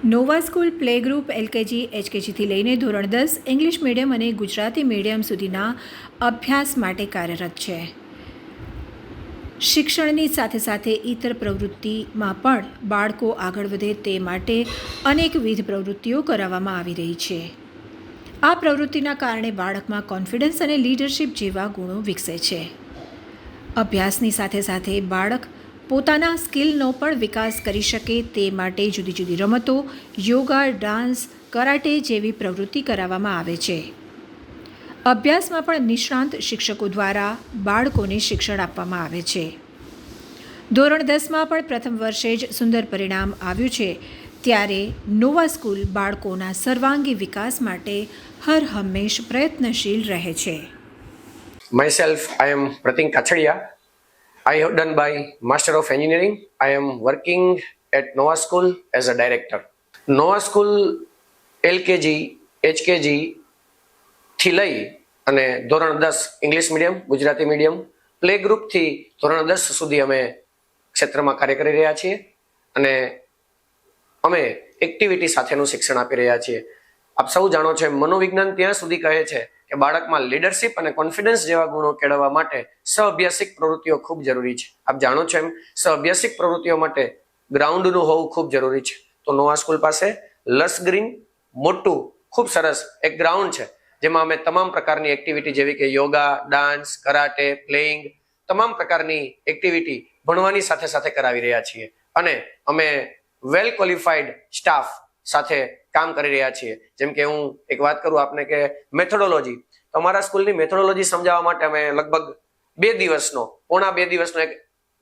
Nova school play group LKG એચકેજીથી લઈને ધોરણ 10 ઇંગ્લિશ મીડિયમ અને ગુજરાતી મીડિયમ સુધીના અભ્યાસ માટે કાર્યરત છે. શિક્ષણની સાથે સાથે ઇતર પ્રવૃત્તિમાં પણ બાળકો આગળ વધે તે માટે અનેકવિધ પ્રવૃત્તિઓ કરાવવામાં આવી રહી છે. આ પ્રવૃત્તિના કારણે બાળકમાં કોન્ફિડન્સ અને લીડરશિપ જેવા ગુણો વિકસે છે. અભ્યાસની સાથે સાથે બાળક પોતાના સ્કિલનો પણ વિકાસ કરી શકે તે માટે જુદી જુદી રમતો, યોગા, ડાન્સ, કરાટે જેવી પ્રવૃત્તિ કરાવવામાં આવે છે. અભ્યાસમાં પણ નિષ્ણાંત શિક્ષકો દ્વારા બાળકોને શિક્ષણ આપવામાં આવે છે. ધોરણ 10માં પણ પ્રથમ વર્ષે જ સુંદર પરિણામ આવ્યું છે, ત્યારે નોવા સ્કૂલ બાળકોના સર્વાંગી વિકાસ માટે હર હંમેશ પ્રયત્નશીલ રહે છે. Myself, I am Pratik Kachadia. I have done by Master of Engineering. I am working at Nova School as a director. Nova School LKG, HKG થી લઈ અને ધોરણ 10 English medium, Gujarati medium, play ગ્રુપથી ધોરણ 10 સુધી અમે ક્ષેત્રમાં કાર્ય કરી રહ્યા છીએ અને અમે એક્ટિવિટી સાથેનું શિક્ષણ આપી રહ્યા છીએ. આપ સૌ જાણો છો, મનોવિજ્ઞાન ત્યાં સુધી કહે છે કે બાળકમાં લીડરશિપ અને કોન્ફિડન્સ જેવા ગુણો કેળવવા માટે સહઅભ્યાસિક પ્રવૃત્તિઓ ખૂબ જરૂરી છે. આપ જાણો છો એમ સહઅભ્યાસિક પ્રવૃત્તિઓ માટે ગ્રાઉન્ડનું હોવું ખૂબ જરૂરી છે. તો નોવા સ્કૂલ પાસે લસ ગ્રીન મોટું ખૂબ સરસ એક ગ્રાઉન્ડ છે, જેમાં અમે તમામ પ્રકારની એક્ટિવિટી જેવી કે યોગા, ડાન્સ, કરાટે, પ્લેઇંગ, તમામ પ્રકારની એક્ટિવિટી ભણવાની સાથે સાથે કરાવી રહ્યા છીએ અને અમે વેલ ક્વોલિફાઈડ સ્ટાફ સાથે કામ કરી રહ્યા છીએ. જેમ કે હું એક વાત કરું આપને કે મેથોડોલોજી, તો અમારા સ્કૂલની મેથોડોલોજી સમજાવવા માટે અમે લગભગ 2 દિવસનો એક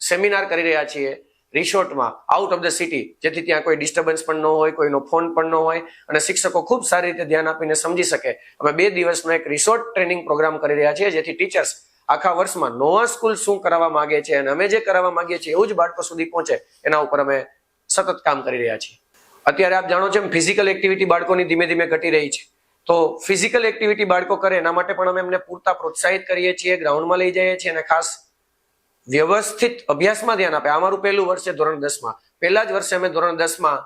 સેમિનાર કરી રહ્યા છીએ રિસોર્ટમાં આઉટ ઓફ ધ સિટી, જેથી ત્યાં કોઈ ડિસ્ટર્બન્સ પણ ન હોય, કોઈનો ફોન પણ ન હોય અને શિક્ષકો ખૂબ સારી રીતે ધ્યાન આપીને સમજી શકે. અમે 2 દિવસનો એક રિસોર્ટ ટ્રેનિંગ પ્રોગ્રામ કરી રહ્યા છીએ, જેથી ટીચર્સ આખા વર્ષમાં નોવા સ્કૂલ શું કરાવવા માંગે છે અને અમે જે કરાવવા માંગીએ છીએ એવું જ બાળકો સુધી પહોંચે, એના ઉપર અમે સતત કામ કરી રહ્યા છીએ. અત્યારે આપ જાણો છો એમ ફિઝિકલ એક્ટિવિટી બાળકોની ધીમે ધીમે ઘટી રહી છે. તો ફિઝિકલ એક્ટિવિટી બાળકો કરે એના માટે પણ અમે એમને પૂરતા પ્રોત્સાહિત કરીએ છીએ, ગ્રાઉન્ડમાં લઈ જઈએ છીએ અને ખાસ વ્યવસ્થિત અભ્યાસમાં ધ્યાન આપે. અમારું પહેલું વર્ષ છે ધોરણ 10માં. પહેલા જ વર્ષે અમે ધોરણ 10માં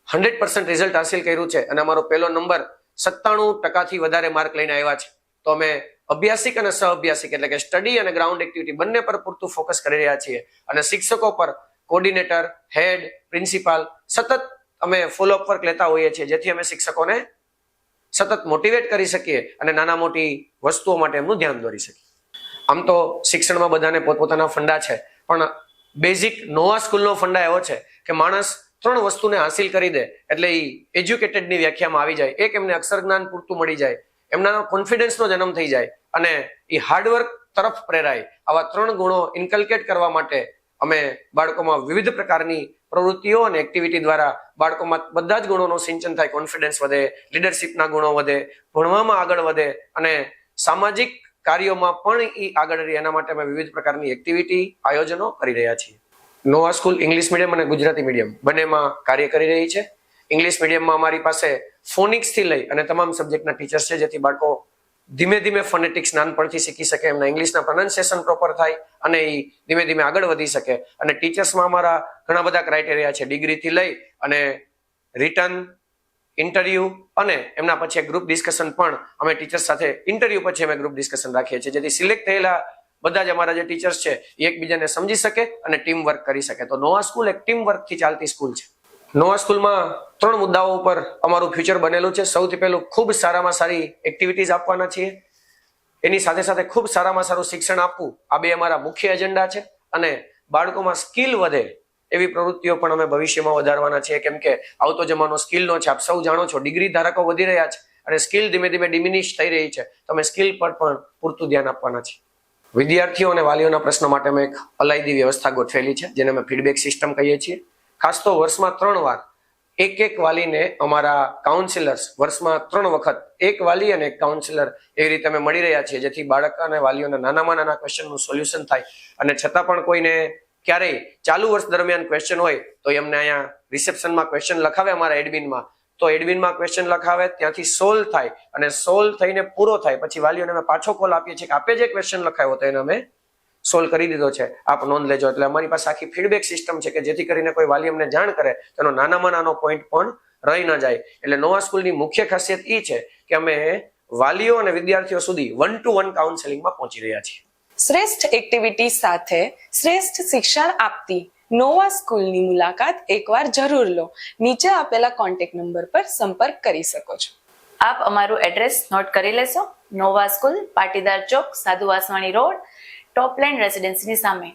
100% રિઝલ્ટ હાસિલ કર્યું છે અને અમારો પહેલો નંબર 97% વધારે માર્ક લઈને આવ્યા છે. તો અમે અભ્યાસિક અને સહઅભ્યાસિક એટલે કે સ્ટડી અને ગ્રાઉન્ડ એક્ટિવિટી બંને પર પૂરતું ફોકસ કરી રહ્યા છીએ અને શિક્ષકો પર કોર્ડિનેટર, હેડ, પ્રિન્સિપાલ સતત અમે ફોલોઅપ વર્ક લેતા હોઈએ છીએ, જેથી અમે શિક્ષકોને સતત મોટિવેટ કરી શકીએ અને નાના મોટી વસ્તુઓ માટે એમનું ધ્યાન દોરી શકીએ. આમ તો શિક્ષણમાં બધાને પોતપોતાના ફંડા છે, પણ બેઝિક નોવા સ્કૂલનો ફંડા એવો છે કે માણસ 3 વસ્તુને હાસિલ કરી દે એટલે એ એજ્યુકેટેડની વ્યાખ્યામાં આવી જાય. એક, એમને અક્ષર જ્ઞાન પૂરતું મળી જાય, એમના કોન્ફિડન્સનો જન્મ થઈ જાય અને એ હાર્ડવર્ક તરફ પ્રેરાય. આવા 3 ગુણો ઇન્કલ્કેટ કરવા માટે અમે બાળકોમાં વિવિધ પ્રકારની પ્રવૃત્તિઓ અને એક્ટિવિટી દ્વારા બાળકોમાં બધા જ ગુણોનું સિંચન થાય, કોન્ફિડન્સ વધે, લીડરશિપના ગુણો વધે, ભણવામાં આગળ વધે અને સામાજિક કાર્યોમાં પણ એ આગળ રહે. એના માટે અમે વિવિધ પ્રકારની એક્ટિવિટી આયોજનો કરી રહ્યા છીએ. નોવા સ્કૂલ ઇંગ્લિશ મીડિયમ અને ગુજરાતી મીડિયમ બંનેમાં કાર્ય કરી રહી છે. ઇંગ્લિશ મીડિયમમાં અમારી પાસે ફોનિક્સથી લઈ અને તમામ સબ્જેક્ટના ટીચર્સ છે, જેથી બાળકો ધીમે ધીમે ફોનેટિક્સ નાનપણથી શીખી શકે, એમના ઇંગ્લિશના પ્રોનાઉન્સિએશન પ્રોપર થાય અને એ ધીમે ધીમે આગળ વધી શકે. અને ટીચર્સમાં અમારા ઘણા બધા ક્રાઇટેરિયા છે, ડિગ્રીથી લઈ અને રિટર્ન, ઇન્ટરવ્યુ અને એમના પછી એક ગ્રુપ ડિસ્કશન પણ અમે ટીચર્સ સાથે ઇન્ટરવ્યુ પછી અમે ગ્રુપ ડિસ્કશન રાખીએ છીએ, જેથી સિલેક્ટ થયેલા બધા જ અમારા જે ટીચર્સ છે એ એકબીજાને સમજી શકે અને ટીમ વર્ક કરી શકે. તો નોવા સ્કૂલ એક ટીમ વર્કથી ચાલતી સ્કૂલ છે. નોવા સ્કૂલમાં 3 મુદ્દાઓ ઉપર અમારું ફ્યુચર બનેલું છે. સૌથી પહેલું, ખૂબ સારામાં સારી એક્ટિવિટીઝ આપવાના છીએ, એની સાથે સાથે ખૂબ સારામાં સારું શિક્ષણ આપવું, આ 2 અમારા મુખ્ય એજન્ડા છે. અને બાળકોમાં સ્કિલ વધે એવી પ્રવૃત્તિઓ પણ અમે ભવિષ્યમાં વધારવાના છીએ, કેમ કે આવતો જમાનો સ્કિલનો છે. આપ સૌ જાણો છો ડિગ્રી ધારકો વધી રહ્યા છે અને સ્કિલ ધીમે ધીમે ડિમિનિશ થઈ રહી છે. તો અમે સ્કિલ પર પણ પૂરતું ધ્યાન આપવાના છીએ. વિદ્યાર્થીઓ અને વાલીઓના પ્રશ્નો માટે અમે એક અલાયદી વ્યવસ્થા ગોઠવેલી છે, જેને અમે ફીડબેક સિસ્ટમ કહીએ છીએ. ખાસ તો વર્ષમાં 3 વાર એક વાલીને અમારા કાઉન્સિલર્સ, વર્ષમાં 3 વખત એક વાલી અને એક કાઉન્સિલર એવી રીતે અમે મળી રહ્યા છીએ, જેથી બાળક અને વાલીઓના નાનામાં નાના ક્વેશ્ચનનું સોલ્યુશન થાય. અને છતાં પણ કોઈને ક્યારેય ચાલુ વર્ષ દરમિયાન ક્વેશ્ચન હોય તો એમને અહીંયા રિસેપ્શનમાં ક્વેશ્ચન લખાવે અમારા એડમિનમાં, તો એડમિનમાં ક્વેશ્ચન લખાવે, ત્યાંથી સોલ્વ થાય અને સોલ્વ થઈને પૂરો થાય પછી વાલીઓને અમે પાછો કોલ આપીએ છીએ કે આપે જે ક્વેશ્ચન લખાયો તો એને અમે સોલ્વ કરી દીધો છે, આપ નોંધ લેજો. એટલે અમારી પાસે આખી ફીડબેક સિસ્ટમ છે કે જેથી કરીને કોઈ વાલી અમને જાણ કરે તેનો નાનામાં નાનો પોઈન્ટ પણ રહી ન જાય. એટલે નોવા સ્કૂલની મુખ્ય ખાસિયત એ છે કે અમે વાલીઓ અને વિદ્યાર્થીઓ સુધી 1-to-1 કાઉન્સેલિંગમાં પહોંચી રહ્યા છીએ. શ્રેષ્ઠ એક્ટિવિટી સાથે શ્રેષ્ઠ શિક્ષણ આપતી નોવા સ્કૂલની મુલાકાત એકવાર જરૂર લો. નીચે આપેલા કોન્ટેક્ટ નંબર પર સંપર્ક કરી શકો છો. આપ અમારું એડ્રેસ નોટ કરી લેશો. નોવા સ્કૂલ, પાટીદાર ચોક, સાધુ વાસવાણી રોડ, ટોપલેન્ડ રેસિડેન્સીની સામે,